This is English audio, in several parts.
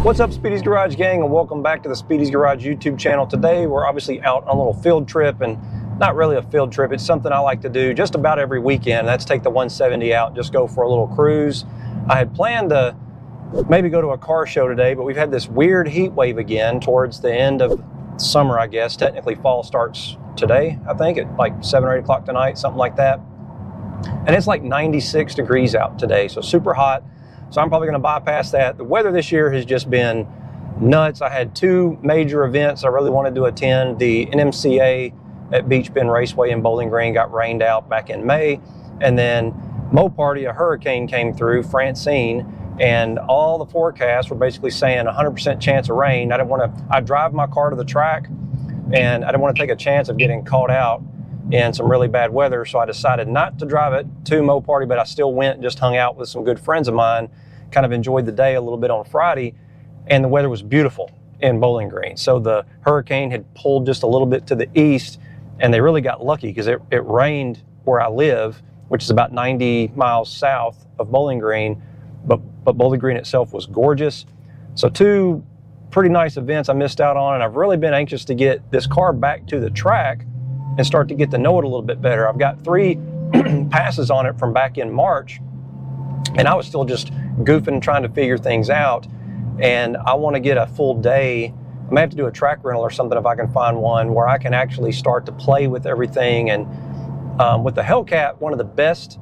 What's up, Speedy's Garage gang, and welcome back to the Speedy's Garage YouTube channel. Today we're obviously out on a little field trip, and not really a field trip, it's something I like to do just about every weekend. That's take the 170 out and just go for a little cruise. I had planned to maybe go to a car show today, but we've had this weird heat wave again towards the end of summer, I guess. Technically fall starts today, I think, at like 7 or 8 o'clock tonight, something like that. And it's like 96 degrees out today, so super hot. So I'm probably going to bypass that. The weather this year has just been nuts. I had two major events I really wanted to attend. The NMCA at Beach Bend Raceway in Bowling Green got rained out back in May. And then Mo Party, a hurricane came through, Francine, and all the forecasts were basically saying 100% chance of rain. I drive my car to the track, and I didn't want to take a chance of getting caught out in some really bad weather, so I decided not to drive it to Mo Party, but I still went and just hung out with some good friends of mine, kind of enjoyed the day a little bit on Friday, and the weather was beautiful in Bowling Green. So the hurricane had pulled just a little bit to the east, and they really got lucky because it rained where I live, which is about 90 miles south of Bowling Green, but Bowling Green itself was gorgeous. So two pretty nice events I missed out on, and I've really been anxious to get this car back to the track and start to get to know it a little bit better. I've got 3 passes on it from back in March, and I was still just goofing, trying to figure things out. And I want to get a full day. I may have to do a track rental or something if I can find one where I can actually start to play with everything. And with the Hellcat, one of the best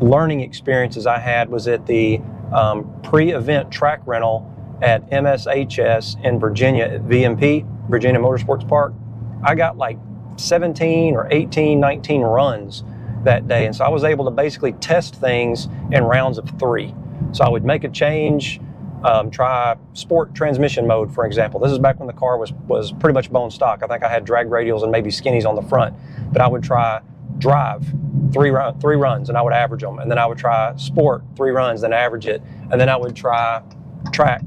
learning experiences I had was at the pre-event track rental at MSHS in Virginia at VMP, Virginia Motorsports Park. I got like 17 or 18, 19 runs that day. And so I was able to basically test things in rounds of 3. So I would make a change, try sport transmission mode, for example. This is back when the car was pretty much bone stock. I think I had drag radials and maybe skinnies on the front, but I would try drive, 3 runs, and I would average them. And then I would try sport, 3 runs, then average it. And then I would try track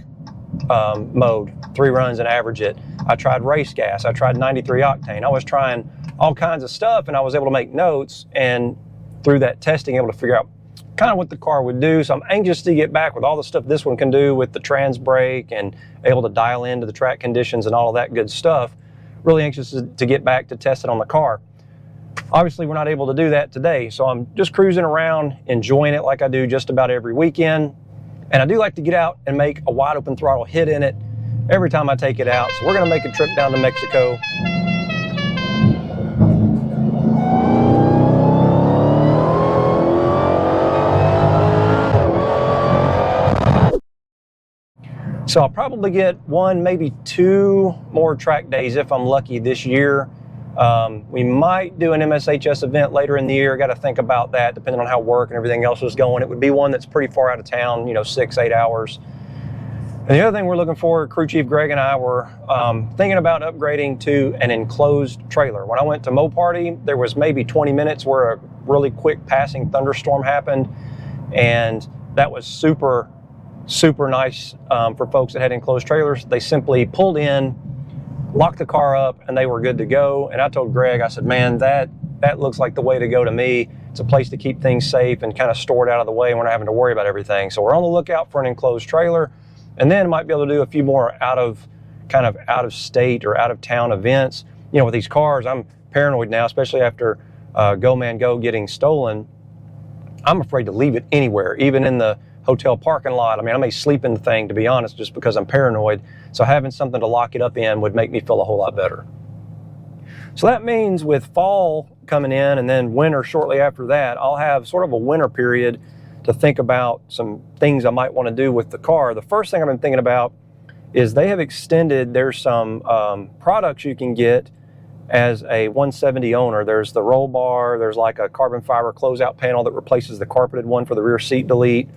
mode, 3 runs and average it. I tried race gas. I tried 93 octane. I was trying all kinds of stuff, and I was able to make notes, and through that testing, able to figure out kind of what the car would do. So I'm anxious to get back with all the stuff this one can do with the trans brake and able to dial into the track conditions and all of that good stuff. Really anxious to get back to test it on the car. Obviously, we're not able to do that today, so I'm just cruising around, enjoying it like I do just about every weekend. And I do like to get out and make a wide open throttle hit in it every time I take it out. So we're going to make a trip down to Mexico. So I'll probably get 1, maybe 2 more track days if I'm lucky this year. We might do an MSHS event later in the year. Got to think about that depending on how work and everything else is going. It would be one that's pretty far out of town, 6-8 hours. And the other thing we're looking for, Crew Chief Greg and I were thinking about upgrading to an enclosed trailer. When I went to Mo Party, there was maybe 20 minutes where a really quick passing thunderstorm happened, and that was super nice for folks that had enclosed trailers. They simply pulled in, locked the car up, and they were good to go. And I told Greg, I said, man, that looks like the way to go to me. It's a place to keep things safe and kind of store it out of the way when we're not having to worry about everything. So we're on the lookout for an enclosed trailer, and then might be able to do a few more out of state or out of town events. With these cars, I'm paranoid now, especially after Go Man Go getting stolen. I'm afraid to leave it anywhere, even in the hotel parking lot. I mean, I may sleep in the thing, to be honest, just because I'm paranoid. So having something to lock it up in would make me feel a whole lot better. So that means with fall coming in and then winter shortly after that, I'll have sort of a winter period to think about some things I might want to do with the car. The first thing I've been thinking about is they have extended, there's some products you can get as a 170 owner. There's the roll bar, there's like a carbon fiber closeout panel that replaces the carpeted one for the rear seat delete,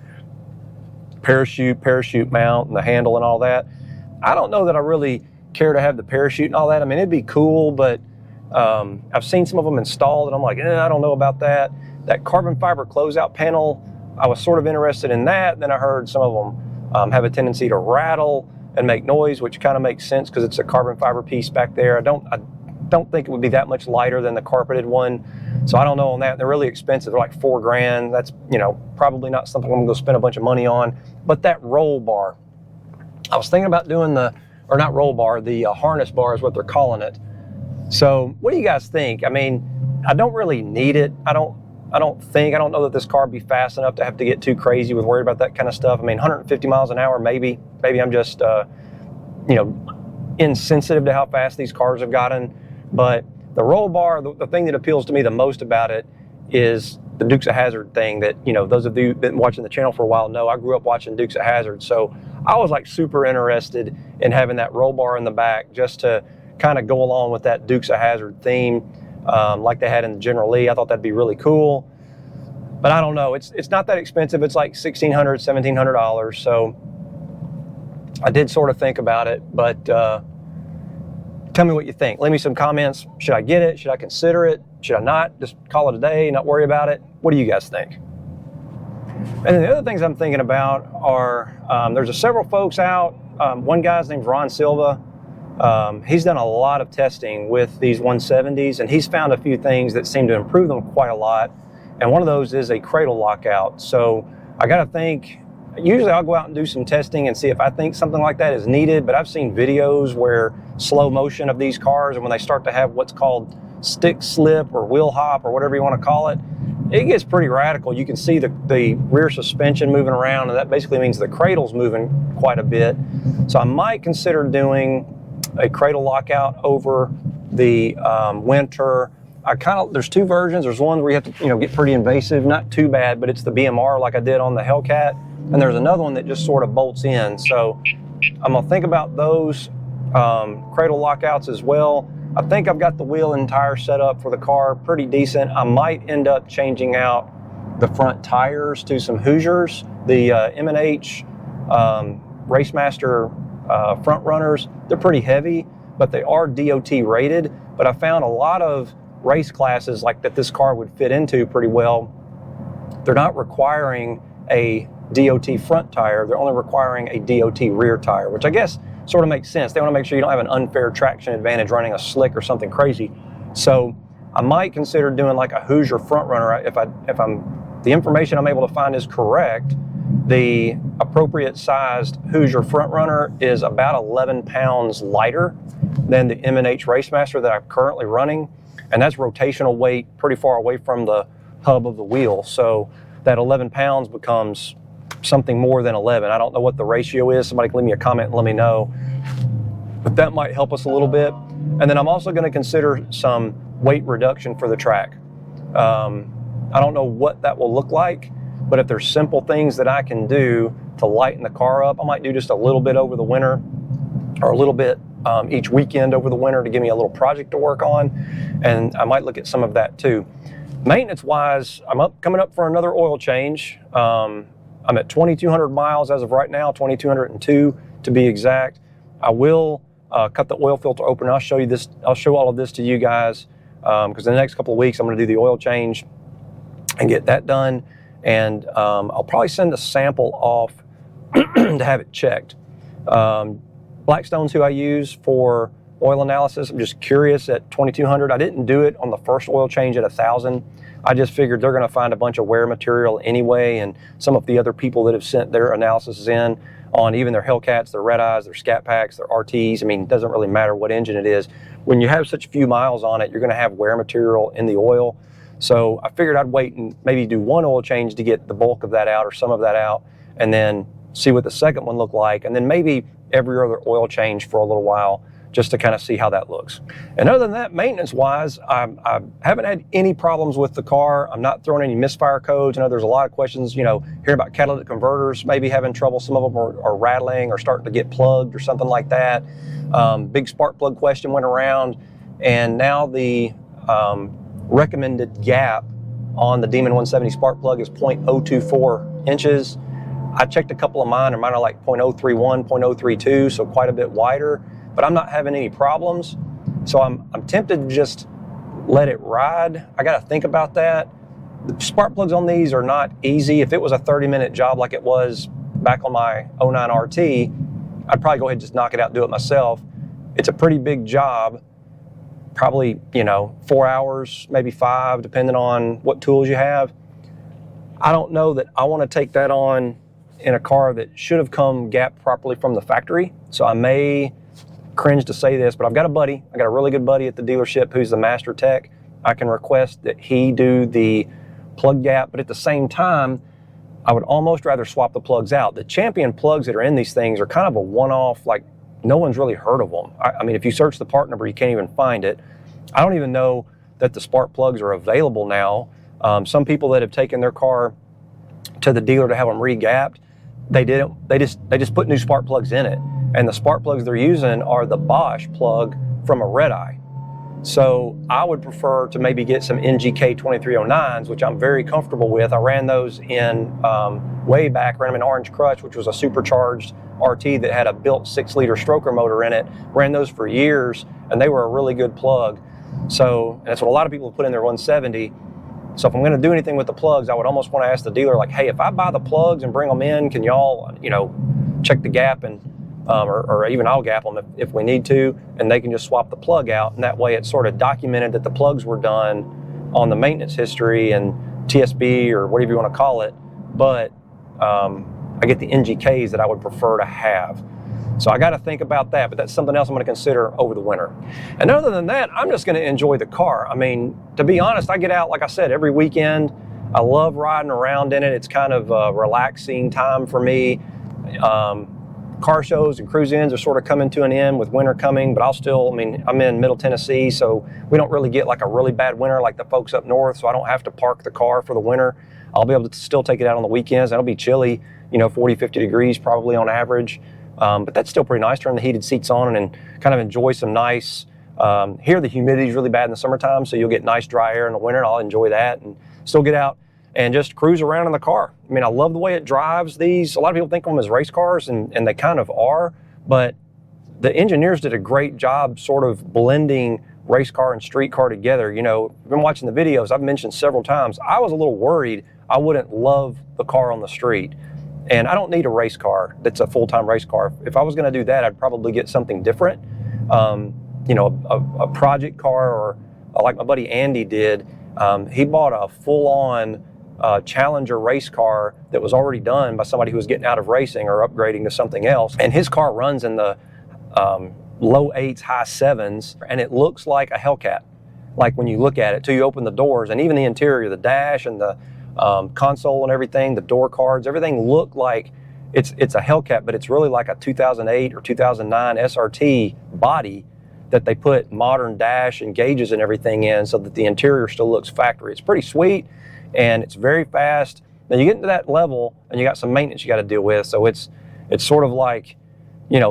parachute mount, and the handle and all that. I don't know that I really care to have the parachute and all that. I mean, it'd be cool, but I've seen some of them installed, and I'm like, I don't know about that. That carbon fiber closeout panel, I was sort of interested in that. Then I heard some of them have a tendency to rattle and make noise, which kind of makes sense because it's a carbon fiber piece back there. I don't think it would be that much lighter than the carpeted one. So I don't know on that. They're really expensive. They're like $4,000. That's, probably not something I'm going to spend a bunch of money on. But that roll bar, I was thinking about doing or not roll bar, the harness bar is what they're calling it. So what do you guys think? I mean, I don't really need it. I don't know that this car would be fast enough to have to get too crazy with worried about that kind of stuff. I mean, 150 miles an hour, maybe I'm just, insensitive to how fast these cars have gotten. But the roll bar, the thing that appeals to me the most about it is the Dukes of Hazzard thing that, those of you who've been watching the channel for a while know I grew up watching Dukes of Hazzard. So I was like super interested in having that roll bar in the back just to kind of go along with that Dukes of Hazzard theme, like they had in the General Lee. I thought that'd be really cool. But I don't know, it's not that expensive. It's like $1,600, $1,700. So I did sort of think about it, but tell me what you think. Leave me some comments. Should I get it? Should I consider it? Should I not? Just call it a day, not worry about it? What do you guys think? And the other things I'm thinking about are, there's several folks out. One guy's named Ron Silva. He's done a lot of testing with these 170s, and he's found a few things that seem to improve them quite a lot. And one of those is a cradle lockout. So I got to think, usually I'll go out and do some testing and see if I think something like that is needed, but I've seen videos where slow motion of these cars, and when they start to have what's called stick slip or wheel hop or whatever you want to call it, it gets pretty radical. You can see the rear suspension moving around, and that basically means the cradle's moving quite a bit. So I might consider doing a cradle lockout over the winter. There's two versions. There's one where you have to get pretty invasive, not too bad, but it's the BMR like I did on the Hellcat. And there's another one that just sort of bolts in. So I'm gonna think about those cradle lockouts as well. I think I've got the wheel and tire set up for the car pretty decent. I might end up changing out the front tires to some Hoosiers, the M&H Racemaster front runners. They're pretty heavy, but they are DOT rated. But I found a lot of race classes like that this car would fit into pretty well. They're not requiring a DOT front tire, they're only requiring a DOT rear tire, which I guess sort of makes sense. They want to make sure you don't have an unfair traction advantage running a slick or something crazy. So I might consider doing like a Hoosier front runner if the information I'm able to find is correct. The appropriate sized Hoosier front runner is about 11 pounds lighter than the M&H Racemaster that I'm currently running, and that's rotational weight pretty far away from the hub of the wheel. So that 11 pounds becomes something more than 11. I don't know what the ratio is. Somebody can leave me a comment and let me know. But that might help us a little bit. And then I'm also going to consider some weight reduction for the track. I don't know what that will look like, but if there's simple things that I can do to lighten the car up, I might do just a little bit over the winter, or a little bit each weekend over the winter to give me a little project to work on. And I might look at some of that too. Maintenance wise, coming up for another oil change. I'm at 2,200 miles as of right now, 2,202 to be exact. I will cut the oil filter open. I'll show you this. I'll show all of this to you guys because in the next couple of weeks I'm going to do the oil change and get that done. And I'll probably send a sample off to have it checked. Blackstone's who I use for oil analysis. I'm just curious at 2,200. I didn't do it on the first oil change at 1,000. I just figured they're going to find a bunch of wear material anyway, and some of the other people that have sent their analysis in on even their Hellcats, their Red Eyes, their Scat Packs, their RTs. I mean, it doesn't really matter what engine it is. When you have such few miles on it, you're going to have wear material in the oil. So I figured I'd wait and maybe do one oil change to get the bulk of that out or some of that out, and then see what the second one looked like, and then maybe every other oil change for a little while, just to kind of see how that looks. And other than that, maintenance-wise, I haven't had any problems with the car. I'm not throwing any misfire codes. I know there's a lot of questions, hearing about catalytic converters, maybe having trouble. Some of them are rattling or starting to get plugged or something like that. Big spark plug question went around, and now the recommended gap on the Demon 170 spark plug is 0.024 inches. I checked a couple of mine, and mine are like 0.031, 0.032, so quite a bit wider. But I'm not having any problems, so I'm tempted to just let it ride. I got to think about that. The spark plugs on these are not easy. If it was a 30-minute job like it was back on my 09 RT, I'd probably go ahead and just knock it out and do it myself. It's a pretty big job, probably 4 hours, maybe 5, depending on what tools you have. I don't know that I want to take that on in a car that should have come gapped properly from the factory. So I may cringe to say this, but I've got a really good buddy at the dealership who's the master tech. I can request that he do the plug gap, but at the same time, I would almost rather swap the plugs out. The Champion plugs that are in these things are kind of a one-off, like no one's really heard of them. I mean, if you search the part number, you can't even find it. I don't even know that the spark plugs are available now. Some people that have taken their car to the dealer to have them re-gapped, they just put new spark plugs in it. And the spark plugs they're using are the Bosch plug from a Red Eye. So I would prefer to maybe get some NGK 2309s, which I'm very comfortable with. I ran those in way back, ran them in Orange Crush, which was a supercharged RT that had a built 6-liter stroker motor in it. Ran those for years, and they were a really good plug. So that's what a lot of people have put in their 170. So if I'm going to do anything with the plugs, I would almost want to ask the dealer, like, hey, if I buy the plugs and bring them in, can y'all, check the gap and or even I'll gap them if we need to, and they can just swap the plug out, and that way it's sort of documented that the plugs were done on the maintenance history and TSB or whatever you want to call it, but I get the NGKs that I would prefer to have. So I got to think about that, but that's something else I'm going to consider over the winter. And other than that, I'm just going to enjoy the car. I mean, to be honest, I get out, like I said, every weekend. I love riding around in it. It's kind of a relaxing time for me. Car shows and cruise-ins are sort of coming to an end with winter coming, but I'm in Middle Tennessee, so we don't really get like a really bad winter like the folks up north, so I don't have to park the car for the winter. I'll be able to still take it out on the weekends. That'll be chilly, 40, 50 degrees probably on average, but that's still pretty nice. Turn the heated seats on and kind of enjoy some nice, here the humidity is really bad in the summertime, so you'll get nice dry air in the winter, and I'll enjoy that and still get out and just cruise around in the car. I mean, I love the way it drives these. A lot of people think of them as race cars, and they kind of are, but the engineers did a great job sort of blending race car and street car together. I've been watching the videos, I've mentioned several times, I was a little worried I wouldn't love the car on the street. And I don't need a race car that's a full-time race car. If I was gonna do that, I'd probably get something different. A project car, or like my buddy Andy did. He bought a full-on Challenger race car that was already done by somebody who was getting out of racing or upgrading to something else, and his car runs in the low 8s, high 7s, and it looks like a Hellcat, like when you look at it till you open the doors, and even the interior, the dash and the console and everything, the door cards, everything look like it's a Hellcat, but it's really like a 2008 or 2009 SRT body that they put modern dash and gauges and everything in, so that the interior still looks factory. It's pretty sweet, and it's very fast. Now you get into that level and you got some maintenance you got to deal with, so it's sort of like,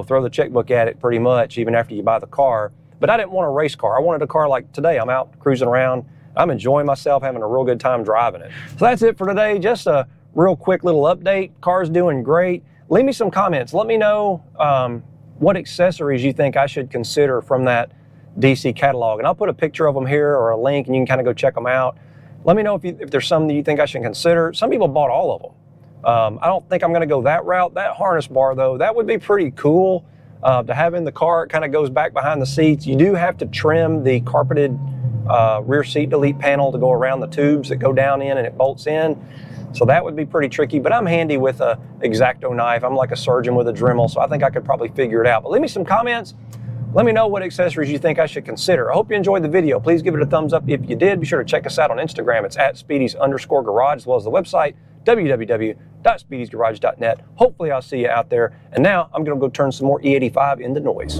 throw the checkbook at it pretty much even after you buy the car. But I didn't want a race car. I wanted a car like today. I'm out cruising around, I'm enjoying myself, having a real good time driving it. So that's it for today. Just a real quick little update. Car's doing great. Leave me some comments. Let me know what accessories you think I should consider from that DC catalog, and I'll put a picture of them here or a link, and you can kind of go check them out. Let me know if there's some that you think I should consider. Some people bought all of them. I don't think I'm going to go that route. That harness bar, though, that would be pretty cool to have in the car. It kind of goes back behind the seats. You do have to trim the carpeted rear seat delete panel to go around the tubes that go down in, and it bolts in. So that would be pretty tricky, but I'm handy with a X-Acto knife. I'm like a surgeon with a Dremel, so I think I could probably figure it out. But leave me some comments. Let me know what accessories you think I should consider. I hope you enjoyed the video. Please give it a thumbs up if you did. Be sure to check us out on Instagram. It's @Speedy's_garage, as well as the website, www.speedysgarage.net. Hopefully I'll see you out there. And now I'm gonna go turn some more E85 into noise.